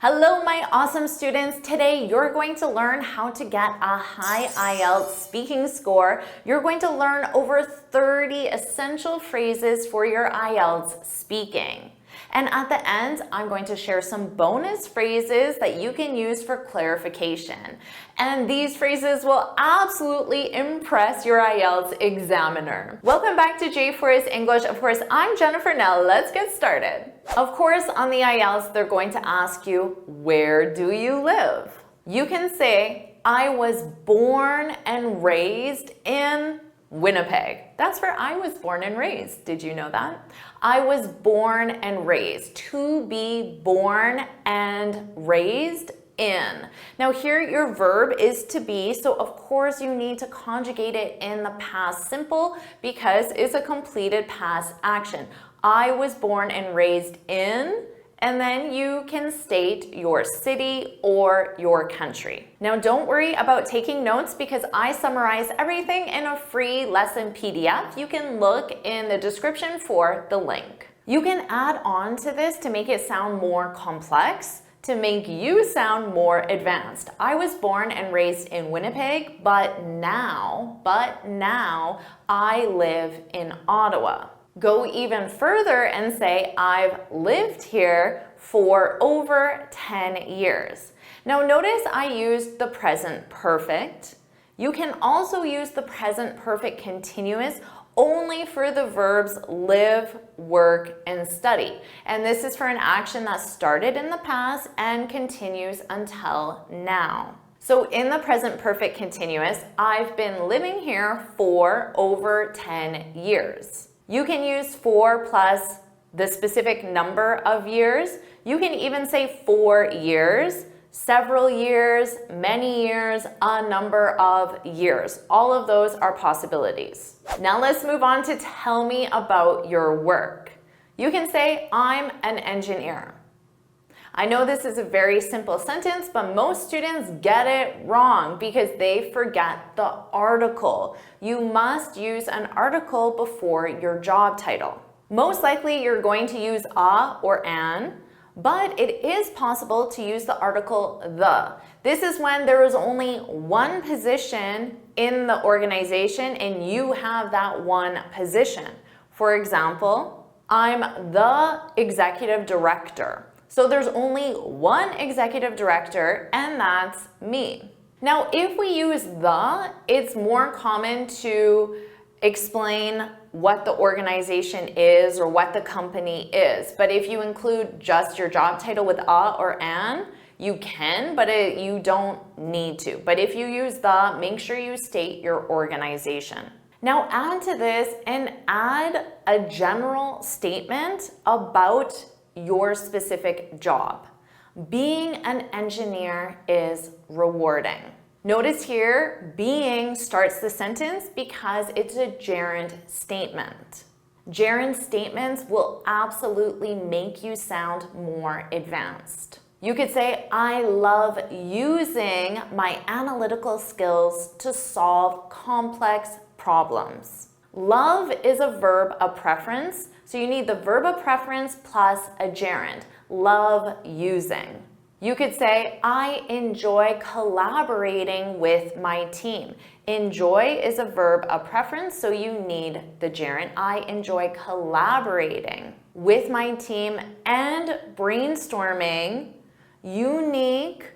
Hello, my awesome students. Today, you're going to learn how to get a high IELTS speaking score. You're going to learn over 30 essential phrases for your IELTS speaking. And at the end, I'm going to share some bonus phrases that you can use for clarification. And these phrases will absolutely impress your IELTS examiner. Welcome back to JForrest English. Of course, I'm Jennifer. Now let's get started. Of course, on the IELTS, they're going to ask you, where do you live? You can say, I was born and raised in Winnipeg. That's where I was born and raised. Did you know that? I was born and raised. To be born and raised in. Now here your verb is to be, so of course you need to conjugate it in the past simple because it's a completed past action. I was born and raised in, and then you can state your city or your country. Now don't worry about taking notes because I summarize everything in a free lesson PDF. You can look in the description for the link. You can add on to this to make it sound more complex, to make you sound more advanced. I was born and raised in Winnipeg, but now I live in Ottawa. Go even further and say, I've lived here for over 10 years. Now notice I used the present perfect. You can also use the present perfect continuous only for the verbs live, work, and study. And this is for an action that started in the past and continues until now. So in the present perfect continuous, I've been living here for over 10 years. You can use for plus the specific number of years. You can even say 4 years, several years, many years, a number of years. All of those are possibilities. Now let's move on to tell me about your work. You can say, I'm an engineer. I know this is a very simple sentence, but most students get it wrong because they forget the article. You must use an article before your job title. Most likely you're going to use a or an, but it is possible to use the article the. This is when there is only one position in the organization and you have that one position. For example, I'm the executive director. So there's only one executive director, and that's me. Now, if we use the, it's more common to explain what the organization is or what the company is. But if you include just your job title with a or an, you can, but you don't need to. But if you use the, make sure you state your organization. Now add to this and add a general statement about your specific job. Being an engineer is rewarding. Notice here, being starts the sentence because it's a gerund statement. Gerund statements will absolutely make you sound more advanced. You could say, I love using my analytical skills to solve complex problems. Love is a verb of preference, so you need the verb of preference plus a gerund. Love using. You could say, I enjoy collaborating with my team. Enjoy is a verb of preference, so you need the gerund. I enjoy collaborating with my team and brainstorming unique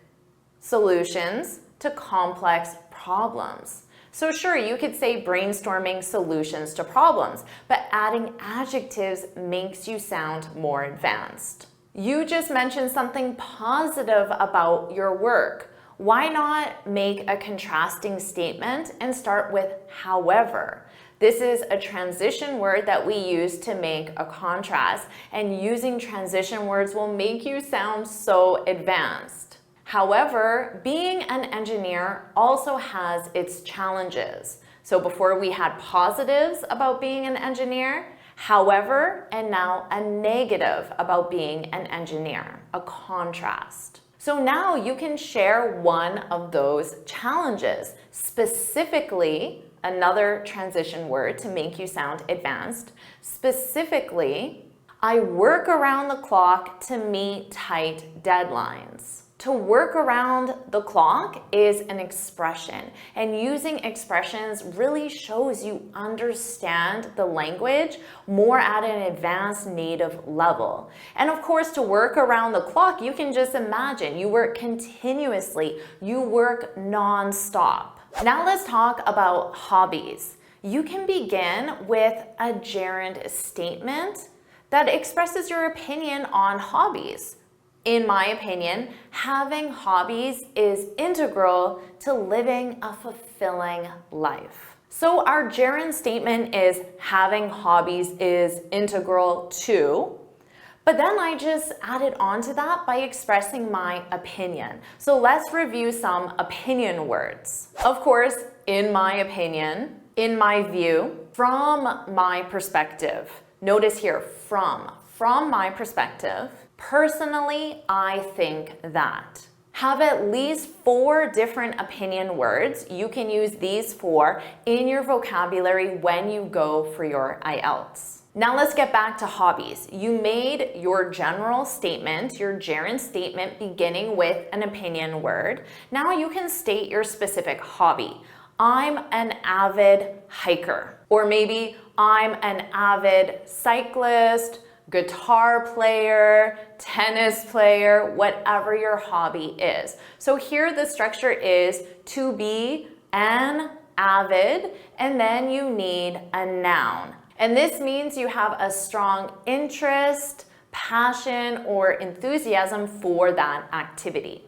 solutions to complex problems. So sure, you could say brainstorming solutions to problems, but adding adjectives makes you sound more advanced. You just mentioned something positive about your work. Why not make a contrasting statement and start with however? This is a transition word that we use to make a contrast, and using transition words will make you sound so advanced. However, being an engineer also has its challenges. So before we had positives about being an engineer, however, and now a negative about being an engineer, a contrast. So now you can share one of those challenges, specifically another transition word to make you sound advanced. Specifically, I work around the clock to meet tight deadlines. To work around the clock is an expression, and using expressions really shows you understand the language more at an advanced native level. And of course, to work around the clock, you can just imagine you work continuously, you work non-stop. Now let's talk about hobbies. You can begin with a gerund statement that expresses your opinion on hobbies. In my opinion, having hobbies is integral to living a fulfilling life. So our gerund statement is having hobbies is integral to, but then I just added on to that by expressing my opinion. So let's review some opinion words. Of course, in my opinion, in my view, from my perspective. Notice here, from my perspective. Personally, I think that. Have at least 4 different opinion words you can use these for in your vocabulary when you go for your IELTS. Now let's get back to hobbies. You made your general statement, your gerund statement beginning with an opinion word. Now you can state your specific hobby. I'm an avid hiker, or maybe I'm an avid cyclist, guitar player, tennis player, whatever your hobby is. So here the structure is to be an avid, and then you need a noun. And this means you have a strong interest, passion, or enthusiasm for that activity.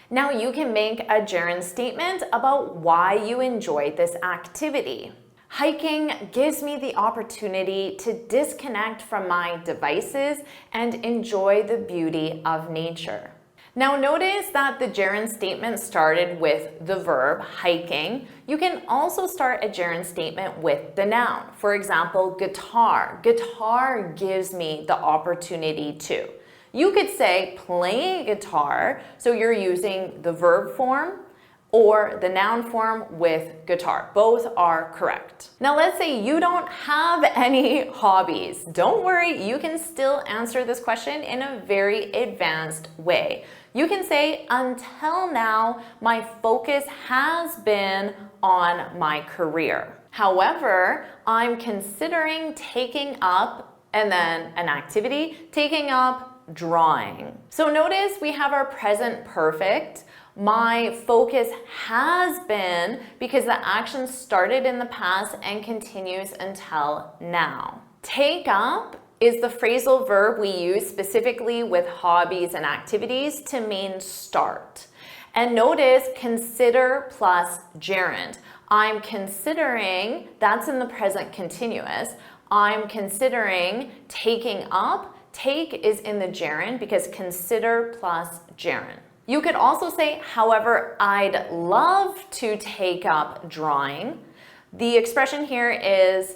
Now you can make a gerund statement about why you enjoy this activity. Hiking gives me the opportunity to disconnect from my devices and enjoy the beauty of nature. Now notice that the gerund statement started with the verb hiking. You can also start a gerund statement with the noun. For example, guitar. Guitar gives me the opportunity to. You could say playing guitar, so you're using the verb form, or the noun form with guitar. Both are correct. Now let's say you don't have any hobbies. Don't worry, you can still answer this question in a very advanced way. You can say, until now, my focus has been on my career. However, I'm considering taking up, and then an activity, taking up drawing. So notice we have our present perfect. My focus has been, because the action started in the past and continues until now. Take up is the phrasal verb we use specifically with hobbies and activities to mean start. And notice consider plus gerund. I'm considering, that's in the present continuous. I'm considering taking up. Take is in the gerund because consider plus gerund. You could also say, however, I'd love to take up drawing. The expression here is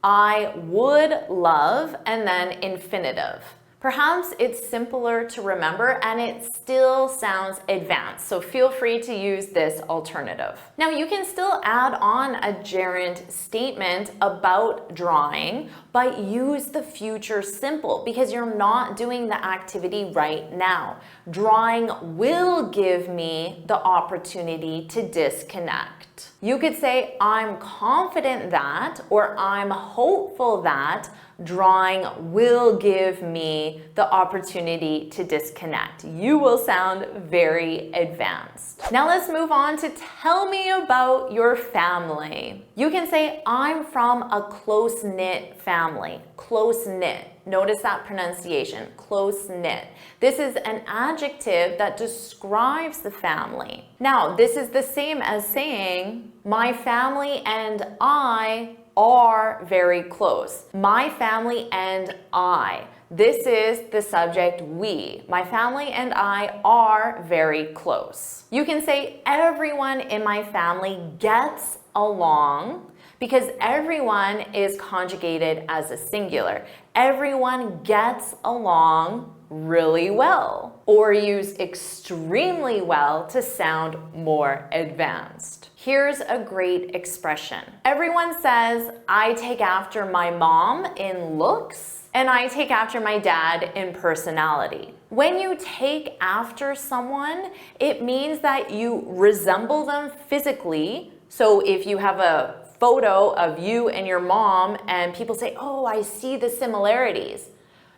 I would love, and then infinitive. Perhaps it's simpler to remember and it still sounds advanced, so feel free to use this alternative. Now you can still add on a gerund statement about drawing, but use the future simple because you're not doing the activity right now. Drawing will give me the opportunity to disconnect. You could say, I'm confident that, or I'm hopeful that drawing will give me the opportunity to disconnect. You will sound very advanced. Now let's move on to tell me about your family. You can say, I'm from a close-knit family. Close-knit. Notice that pronunciation, close-knit. This is an adjective that describes the family. Now, this is the same as saying, my family and I are very close. My family and I. This is the subject we. My family and I are very close. You can say everyone in my family gets along because everyone is conjugated as a singular. Everyone gets along really well, or use extremely well to sound more advanced. Here's a great expression. Everyone says, I take after my mom in looks, and I take after my dad in personality. When you take after someone, it means that you resemble them physically. So if you have a photo of you and your mom and people say, oh, I see the similarities.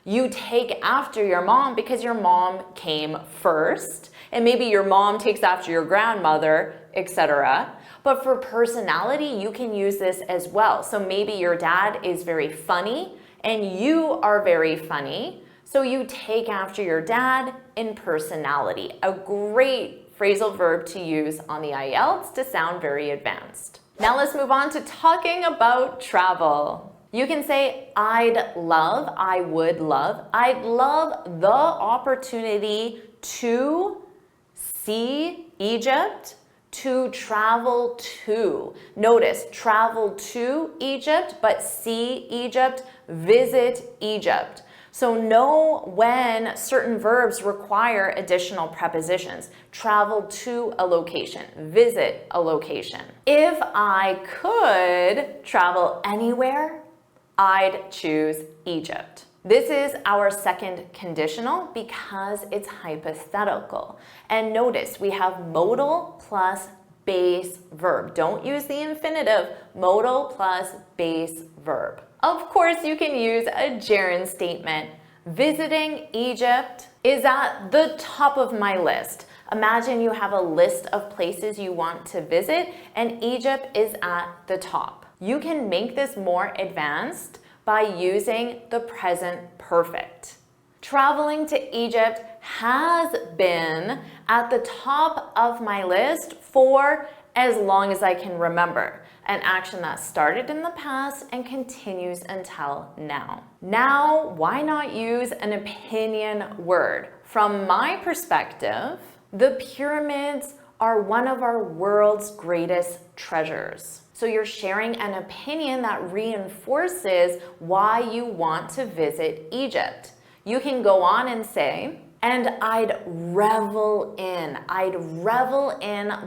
You take after your mom because your mom came first, and maybe your mom takes after your grandmother, etc. But for personality, you can use this as well. So maybe your dad is very funny and you are very funny. So you take after your dad in personality. A great phrasal verb to use on the IELTS to sound very advanced. Now let's move on to talking about travel. You can say, I'd love, I would love, I'd love the opportunity to see Egypt, to travel to. Notice, travel to Egypt, but see Egypt, visit Egypt. So know when certain verbs require additional prepositions. Travel to a location, visit a location. If I could travel anywhere, I'd choose Egypt. This is our second conditional because it's hypothetical. And notice we have modal plus base verb. Don't use the infinitive, modal plus base verb. Of course, you can use a gerund statement. Visiting Egypt is at the top of my list. Imagine you have a list of places you want to visit and Egypt is at the top. You can make this more advanced by using the present perfect. Traveling to Egypt has been at the top of my list for as long as I can remember. An action that started in the past and continues until now. Now, why not use an opinion word? From my perspective, the pyramids are one of our world's greatest treasures. So you're sharing an opinion that reinforces why you want to visit Egypt. You can go on and say, and I'd revel in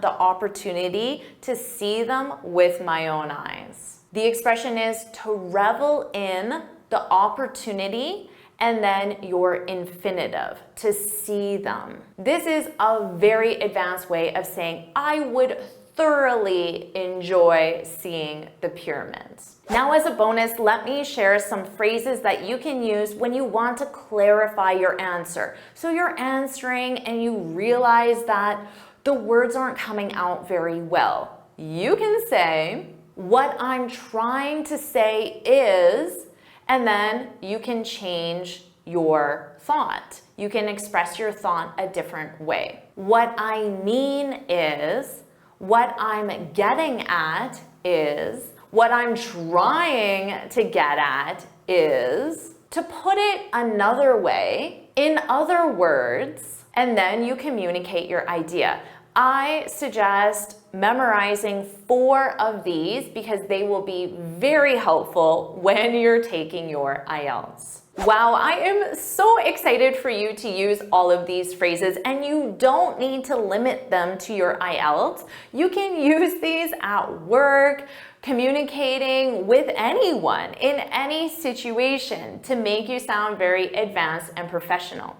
the opportunity to see them with my own eyes. The expression is to revel in the opportunity and then your infinitive, to see them. This is a very advanced way of saying I would thoroughly enjoy seeing the pyramids. Now, as a bonus, let me share some phrases that you can use when you want to clarify your answer. So you're answering and you realize that the words aren't coming out very well. You can say, what I'm trying to say is, and then you can change your thought. You can express your thought a different way. What I mean is, what I'm getting at is, what I'm trying to get at is, to put it another way, in other words, and then you communicate your idea. I suggest memorizing 4 of these because they will be very helpful when you're taking your IELTS. Wow, I am so excited for you to use all of these phrases, and you don't need to limit them to your IELTS. You can use these at work, communicating with anyone in any situation to make you sound very advanced and professional.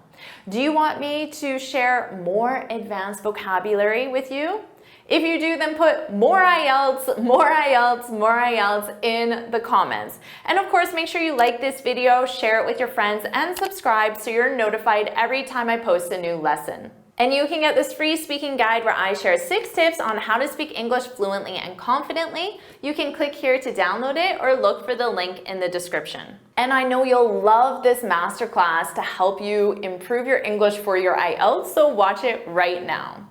Do you want me to share more advanced vocabulary with you? If you do, then put more IELTS, more IELTS, more IELTS in the comments. And of course, make sure you like this video, share it with your friends, and subscribe so you're notified every time I post a new lesson. And you can get this free speaking guide where I share 6 tips on how to speak English fluently and confidently. You can click here to download it or look for the link in the description. And I know you'll love this masterclass to help you improve your English for your IELTS, so watch it right now.